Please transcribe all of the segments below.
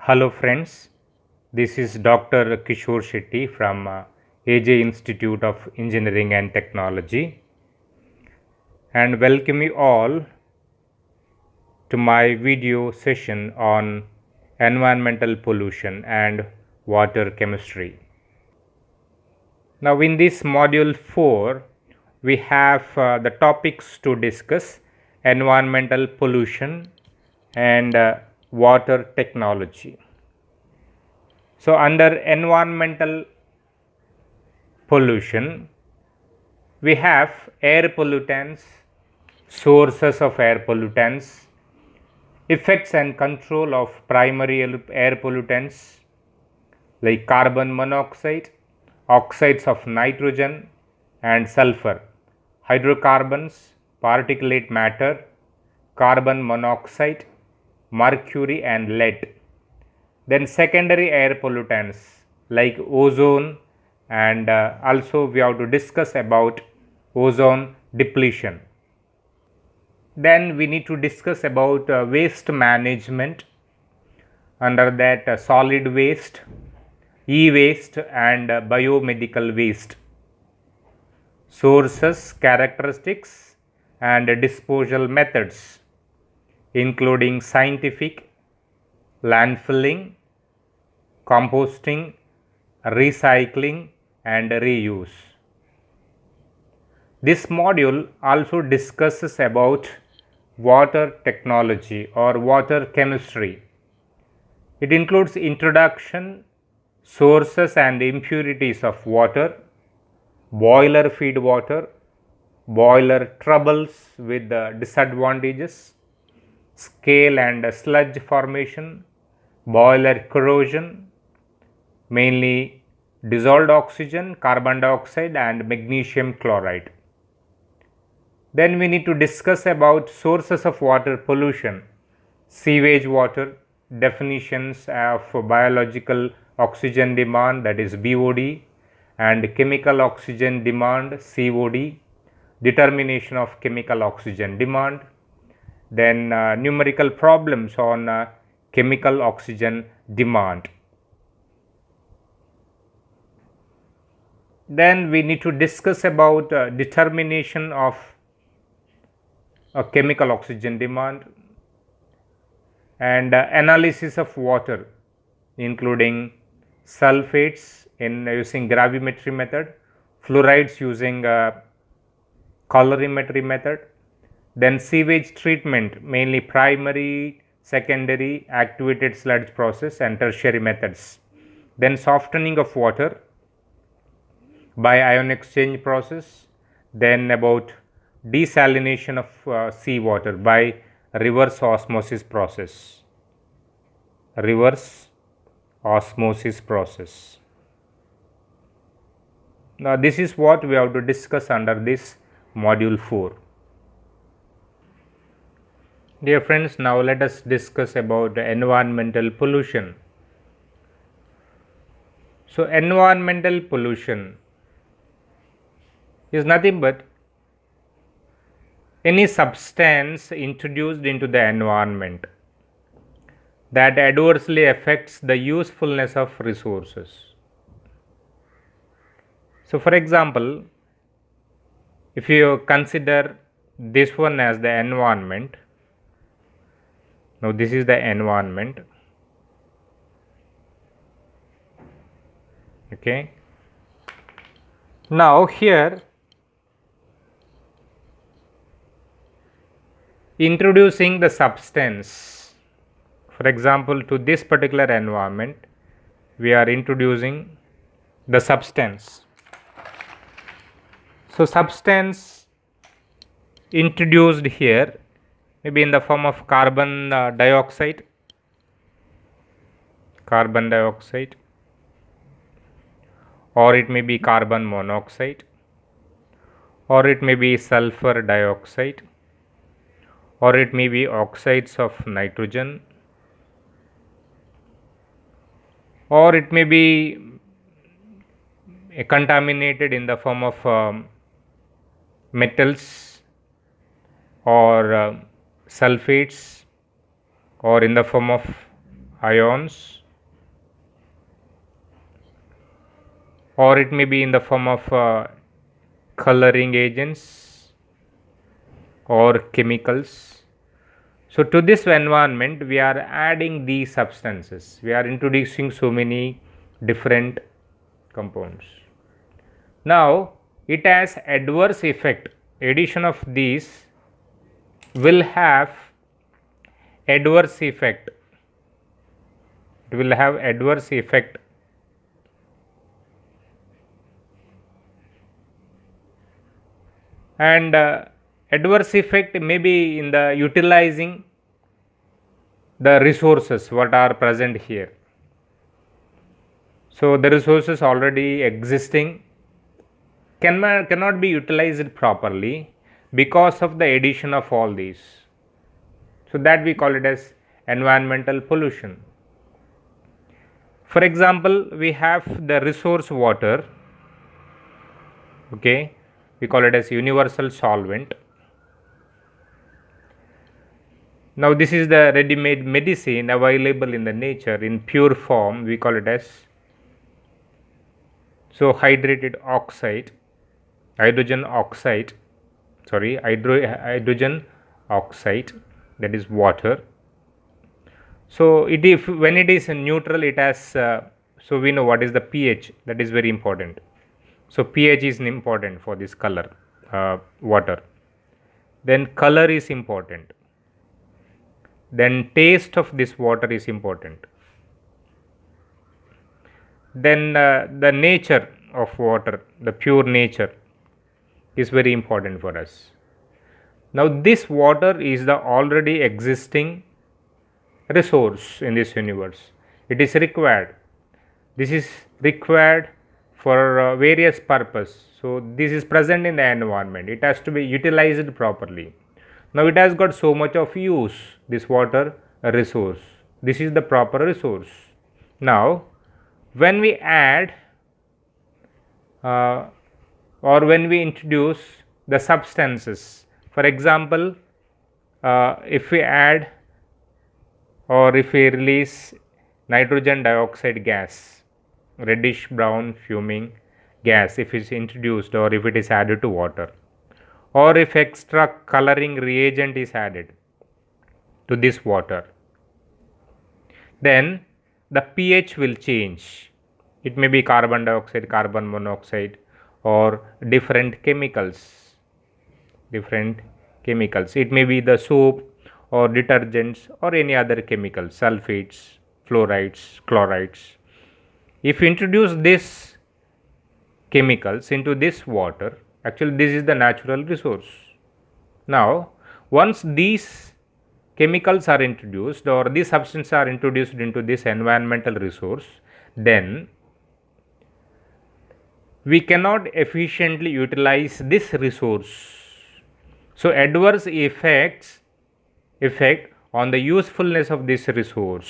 Hello friends, this is Dr. Kishore Shetty from AJ Institute of Engineering and Technology, and welcome you all to my video session on environmental pollution and water chemistry. Now in this module 4 we have the topics to discuss: environmental pollution and water technology. So under environmental pollution, we have air pollutants, sources of air pollutants, effects and control of primary air pollutants like carbon monoxide, oxides of nitrogen and sulfur, hydrocarbons, particulate matter, carbon monoxide, mercury and lead. Then secondary air pollutants like ozone, and also we have to discuss about ozone depletion. Then we need to discuss about waste management. Under that, solid waste, e-waste and biomedical waste, sources, characteristics and disposal methods including scientific, landfilling, composting, recycling and reuse. This module also discusses about water technology or water chemistry. It includes introduction, sources and impurities of water, boiler feed water, boiler troubles with disadvantages, scale and sludge formation, boiler corrosion, mainly dissolved oxygen, carbon dioxide and magnesium chloride. Then we need to discuss about sources of water pollution, sewage water, definitions of biological oxygen demand, that is BOD, and chemical oxygen demand, COD, determination of chemical oxygen demand, then numerical problems on chemical oxygen demand. Then we need to discuss about determination of chemical oxygen demand and analysis of water, including sulfates in using gravimetry method, fluorides using colorimetry method, then sewage treatment, mainly primary, secondary, activated sludge process and tertiary methods, then softening of water by ion exchange process, then about desalination of seawater by reverse osmosis process. Reverse osmosis process. Now this is what we have to discuss under this module 4. Dear friends, now let us discuss about environmental pollution. So environmental pollution is nothing but any substance introduced into the environment that adversely affects the usefulness of resources. So for example, if you consider this one as the environment, now this is the environment, okay. Now here introducing the substance, for example, to this particular environment, we are introducing the substance. So substance introduced here maybe in the form of carbon dioxide, or it may be carbon monoxide, or it may be sulfur dioxide, or it may be oxides of nitrogen, or it may be contaminated in the form of metals or sulfates, or in the form of ions, or it may be in the form of coloring agents or chemicals. So to this environment we are adding these substances, we are introducing so many different compounds. Now it has adverse effect, addition of these will have adverse effect, it will have adverse effect and adverse effect may be in the utilizing the resources what are present here. So the resources already existing cannot be utilized properly because of the addition of all these. So that we call it as environmental pollution. For example, we have the resource water, okay, we call it as universal solvent. Now this is the ready-made medicine available in the nature in pure form, we call it as so hydrated oxide, hydrogen oxide, sorry, hydrogen oxide, that is water. So it if when it is neutral it has so we know what is the pH, that is very important. So pH is important for this color water. Then color is important. Then taste of this water is important. Then the nature of water, the pure nature is very important for us. Now this water is the already existing resource in this universe. It is required. This is required for various purpose. So this is present in the environment. It has to be utilized properly. Now it has got so much of use, this water resource. This is the proper resource. Now when we add or when we introduce the substances, for example, if we add or if we release nitrogen dioxide gas, reddish brown fuming gas, if it is introduced or if it is added to water, or if extra coloring reagent is added to this water, then the pH will change. It may be carbon dioxide, carbon monoxide, or different chemicals. It may be the soap or detergents or any other chemicals, sulfates, fluorides, chlorides. If you introduce these chemicals into this water, actually this is the natural resource. Now once these chemicals are introduced or these substances are introduced into this environmental resource, then we cannot efficiently utilize this resource. So adverse effect on the usefulness of this resource.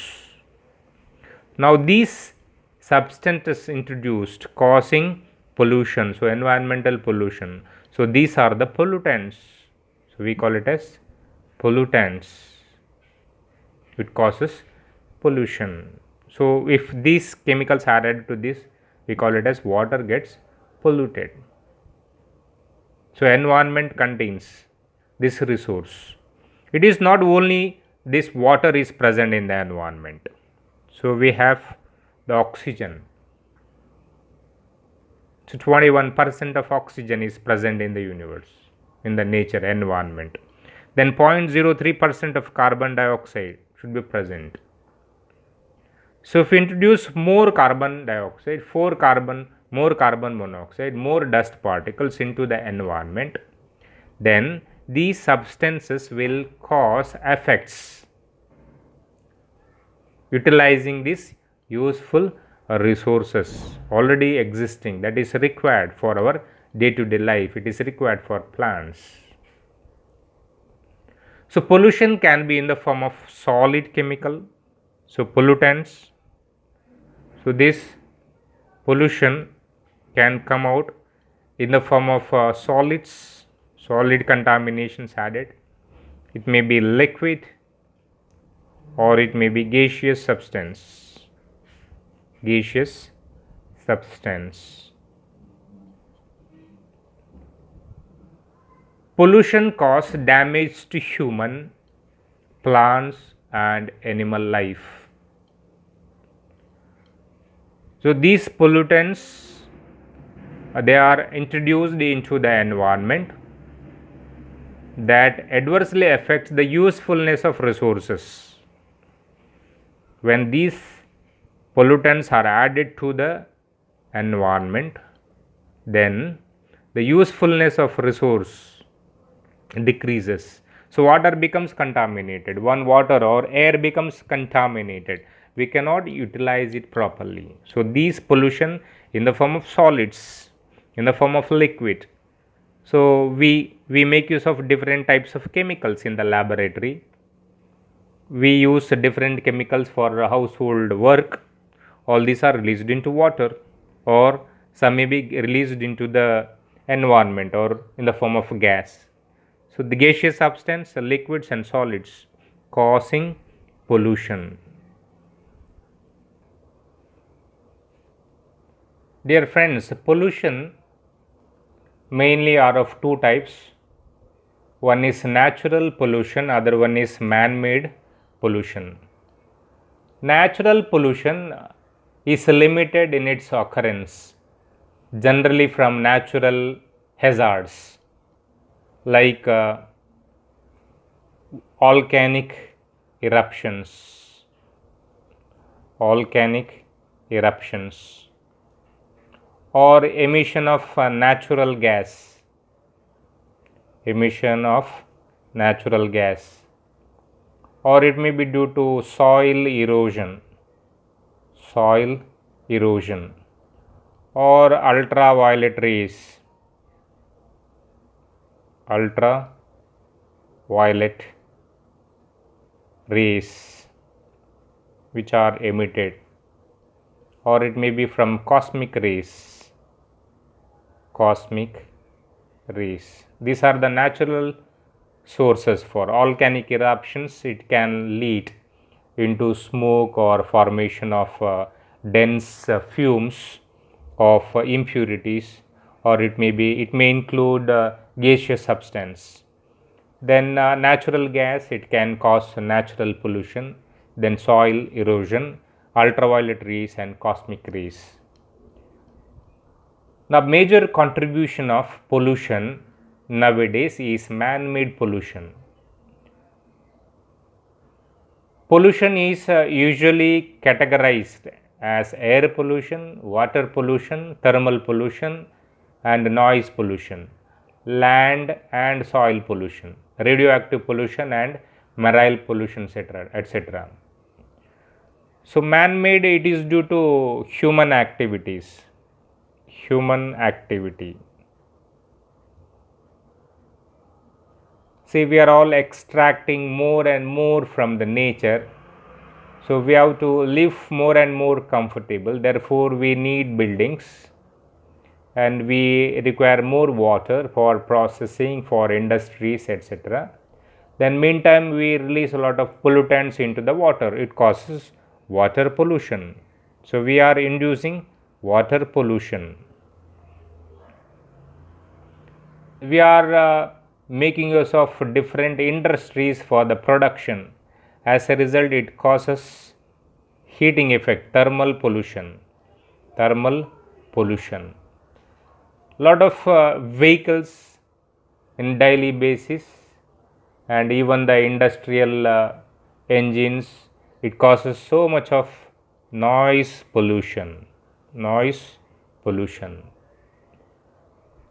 Now these substances introduced causing pollution, so environmental pollution. So these are the pollutants. So we call it as pollutants. It causes pollution. So if these chemicals are added to this, we call it as water gets polluted. So environment contains this resource. It is not only this water is present in the environment. So we have the oxygen. So 21% of oxygen is present in the universe, in the nature environment. Then 0.03% of carbon dioxide should be present. So if we introduce more carbon dioxide, more carbon monoxide, more dust particles into the environment, then these substances will cause effects utilizing these useful resources already existing, that is required for our day-to-day life, it is required for plants. So pollution can be in the form of solid chemical, so pollutants. So this pollution can come out in the form of solids, solid contaminations added. It may be liquid, or it may be gaseous substance. Gaseous substance. Pollution causes damage to human, plants, and animal life. So these pollutants, they are introduced into the environment that adversely affects the usefulness of resources. When these pollutants are added to the environment, then the usefulness of resource decreases. So water becomes contaminated. When water or air becomes contaminated, we cannot utilize it properly. So these pollution in the form of solids, in the form of liquid. So we make use of different types of chemicals in the laboratory. We use different chemicals for household work. All these are released into water, or some may be released into the environment or in the form of gas. So the gaseous substance, liquids and solids causing pollution. Dear friends, pollution mainly are of two types. One is natural pollution, other one is man-made pollution. Natural pollution is limited in its occurrence, generally from natural hazards like volcanic eruptions, or emission of natural gas, or it may be due to soil erosion, or ultraviolet rays which are emitted, or it may be from cosmic rays. These are the natural sources. For volcanic eruptions, it can lead into smoke or formation of dense fumes of impurities, or it may include gaseous substance. Then natural gas, it can cause natural pollution, then soil erosion, ultraviolet rays and cosmic rays. Now, major contribution of pollution nowadays is man-made pollution. Pollution is usually categorized as air pollution, water pollution, thermal pollution and noise pollution, land and soil pollution, radioactive pollution and marine pollution, etc. So man-made, it is due to human activity. See, we are all extracting more and more from the nature, so we have to live more and more comfortable. Therefore we need buildings and we require more water for processing, for industries, etc. Then meantime we release a lot of pollutants into the water. It causes water pollution. So we are inducing water pollution. We are making use of different industries for the production. As a result, it causes heating effect, thermal pollution. Lot of vehicles in daily basis, and even the industrial engines, it causes so much of noise pollution.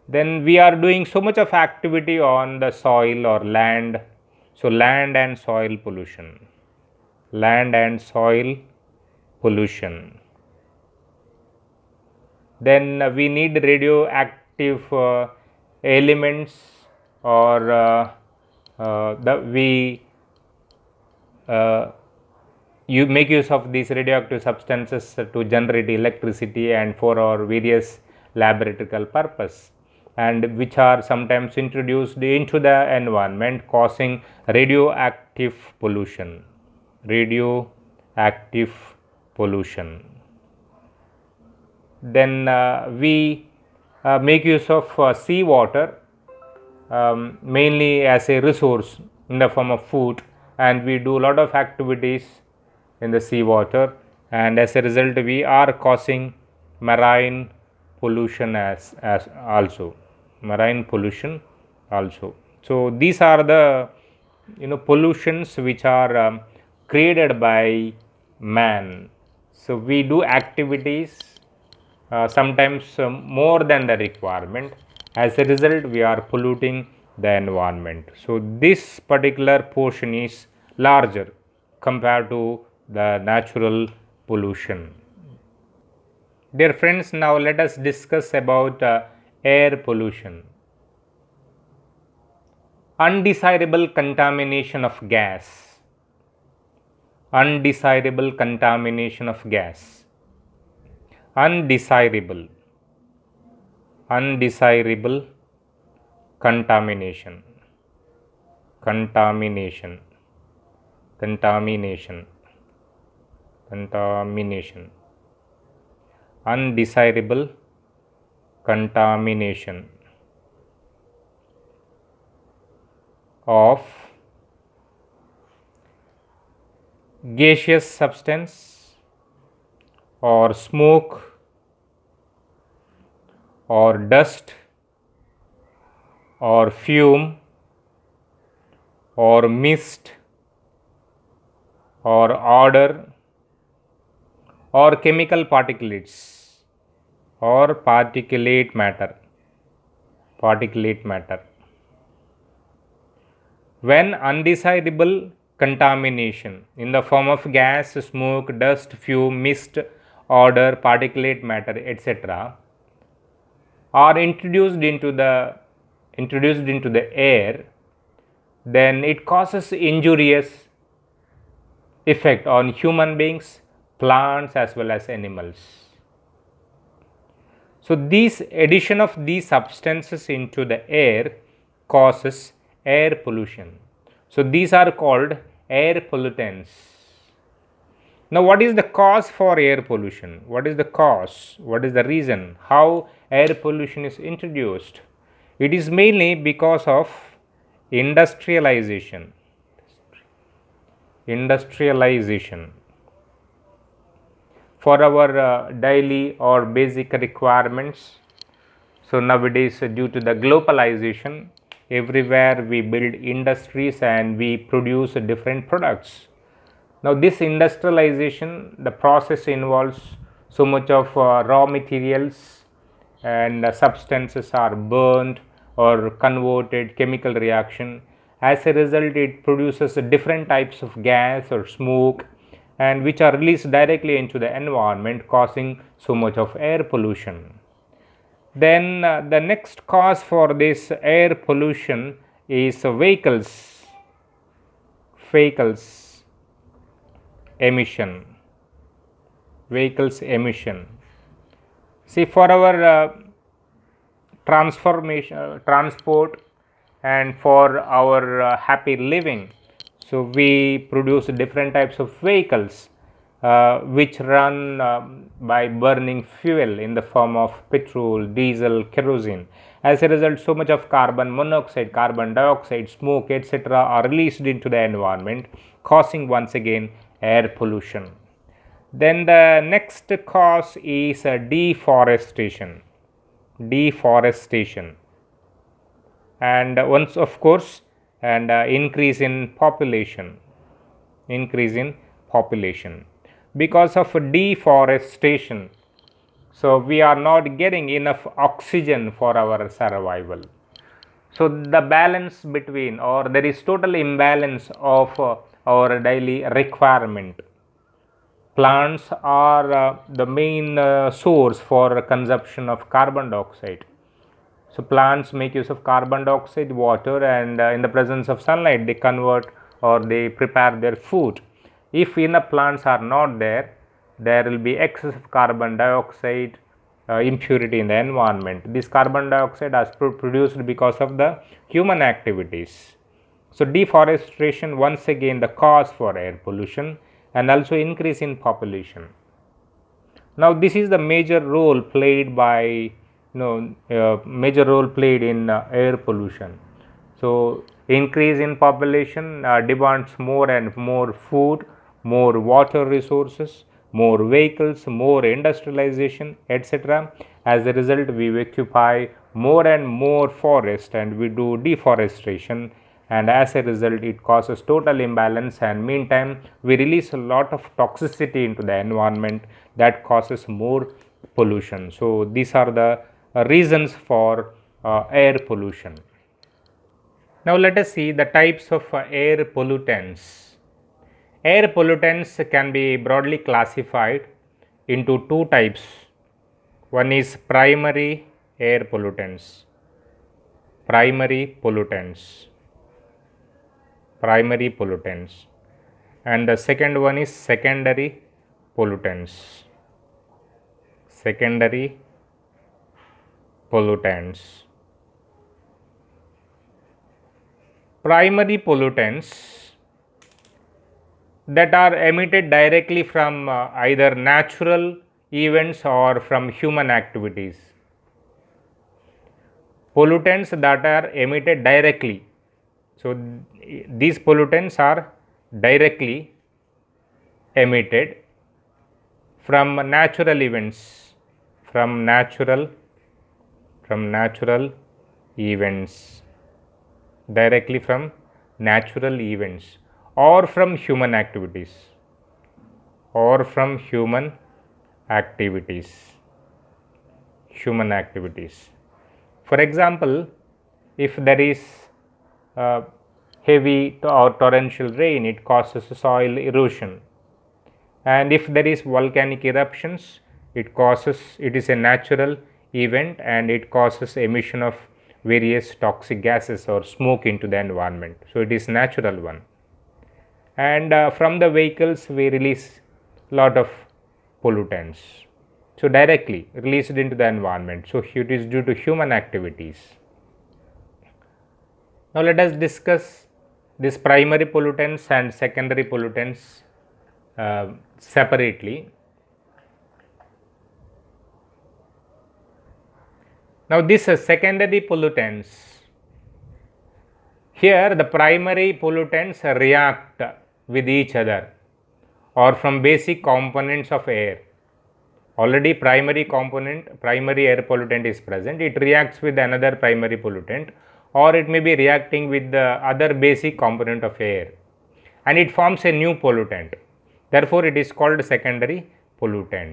Then we are doing so much of activity on the soil or land. So land and soil pollution. Then we need radioactive elements, or you make use of these radioactive substances to generate electricity and for our various laboratory purpose, and which are sometimes introduced into the environment causing radioactive pollution. radioactive pollution. Then we make use of seawater mainly as a resource in the form of food, and we do a lot of activities in the seawater, and as a result we are causing marine pollution as also marine pollution also. So these are the pollutions which are created by man. So we do activities sometimes more than the requirement. As a result we are polluting the environment. So this particular portion is larger compared to the natural pollution. Dear friends, now let us discuss about air pollution. Undesirable contamination of gas. Undesirable contamination of gas. Undesirable contamination. Undesirable contamination of gaseous substance or smoke or dust or fume or mist or odor or chemical particulates or particulate matter. When undesirable contamination in the form of gas, smoke, dust, fume, mist, odor, particulate matter, etc. are introduced into the air, then it causes injurious effect on human beings, plants as well as animals. So this addition of these substances into the air causes air pollution. So these are called air pollutants. Now what is the cause for air pollution? What is the cause? What is the reason? How air pollution is introduced? It is mainly because of industrialization. For our daily or basic requirements. So nowadays due to the globalization, everywhere we build industries and we produce different products. Now this industrialization, the process involves so much of raw materials, and substances are burned or converted, chemical reaction. As a result it produces different types of gas or smoke, and which are released directly into the environment, causing so much of air pollution. Then the next cause for this air pollution is vehicles emission. See, for our transport and for our happy living, so we produce different types of vehicles which run by burning fuel in the form of petrol, diesel, kerosene. As a result, so much of carbon monoxide, carbon dioxide, smoke, etc. are released into the environment, causing once again air pollution. Then the next cause is deforestation. And once of course, and increase in population. Because of deforestation, so we are not getting enough oxygen for our survival. So the balance between, or there is total imbalance of our daily requirement. Plants are the main source for consumption of carbon dioxide. So plants make use of carbon dioxide, water, and in the presence of sunlight they convert or they prepare their food. If enough plants are not there, there will be excess of carbon dioxide impurity in the environment. This carbon dioxide is produced because of the human activities. So deforestation once again the cause for air pollution and also increase in population. Now this is the major role played by major role played in air pollution. So increase in population demands more and more food, more water resources, more vehicles, more industrialization, etc. As a result, we occupy more and more forest and we do deforestation, and as a result it causes total imbalance, and meantime we release a lot of toxicity into the environment that causes more pollution. So these are the reasons for air pollution. Now let us see the types of air pollutants. Air pollutants can be broadly classified into two types. One is primary air pollutants. Primary pollutants. Primary pollutants. And the second one is secondary pollutants. Secondary pollutants. Primary pollutants that are emitted directly from either natural events or from human activities. Pollutants that are emitted directly. So these pollutants are directly emitted from natural events, from natural events, directly from natural events, or from human activities, or from human activities. For example, if there is heavy or torrential rain, it causes soil erosion, and if there is volcanic eruptions, it is a natural event and it causes emission of various toxic gases or smoke into the environment. So it is natural one. And from the vehicles we release lot of pollutants, so directly released into the environment. So it is due to human activities. Now let us discuss these primary pollutants and secondary pollutants separately. Now these secondary pollutants, here the primary pollutants react with each other or from basic components of air. Already primary air pollutant is present, it reacts with another primary pollutant, or it may be reacting with the other basic component of air, and it forms a new pollutant. Therefore it is called secondary pollutant.